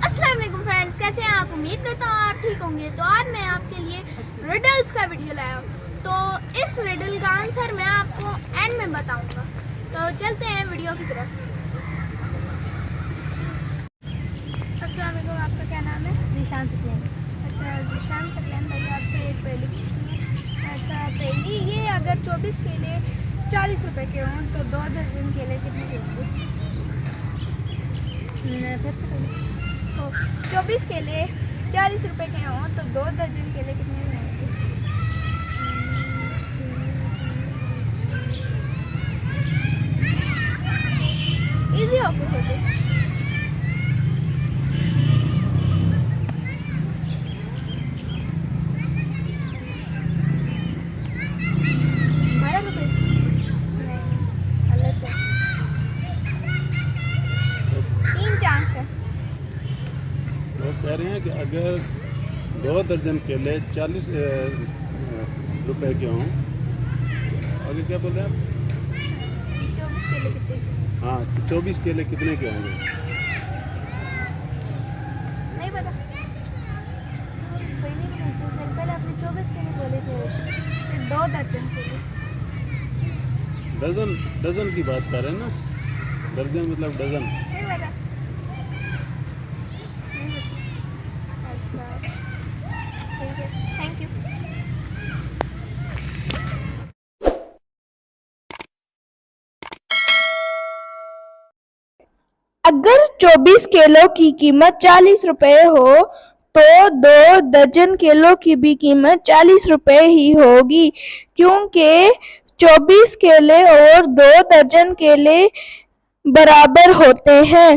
अस्सलाम वालेकुम फ्रेंड्स, कैसे हैं आप? उम्मीद करता हूँ आप ठीक होंगे। तो आज मैं आपके लिए रिडल्स का वीडियो लाया हूँ। तो इस रिडल का आंसर मैं आपको एंड में बताऊंगा। तो चलते हैं वीडियो की तरफ। अस्सलाम वालेकुम, आपका क्या नाम है? ज़ीशान सकलैन। अच्छा, ज़ीशान सकलैन भाई, आपसे एक पहली पूछनी है। अच्छा पहली, ये अगर 24 केले 40 रुपए के हों तो 2 दर्जन केले कितने के होंगे? फिर से करिए। तो 24 केले 40 रुपए के हों तो 2 दर्जन केले कितने में होंगे? इजी ऑफिस होते। 12 रुपए? नहीं, गलत है। 3 चांस है। वो कह रहे हैं कि अगर 2 दर्जन केले 40 रुपए के हों, आगे क्या बोल रहे हैं आप? 24 केले कितने? हाँ, 24 केले कितने के होंगे? नहीं पता। कोई नहीं, पहले आपने 24 केले बोले थे, फिर 2 दर्जन केले। डजन की बात कर रहे हैं ना, दर्जन मतलब डजन। नहीं पता। अच्छा ठीक है, थैंक यू। अगर 24 केलों की कीमत 40 रुपए हो तो 2 दर्जन केलों की भी कीमत 40 रुपए ही होगी, क्योंकि 24 केले और 2 दर्जन केले बराबर होते हैं।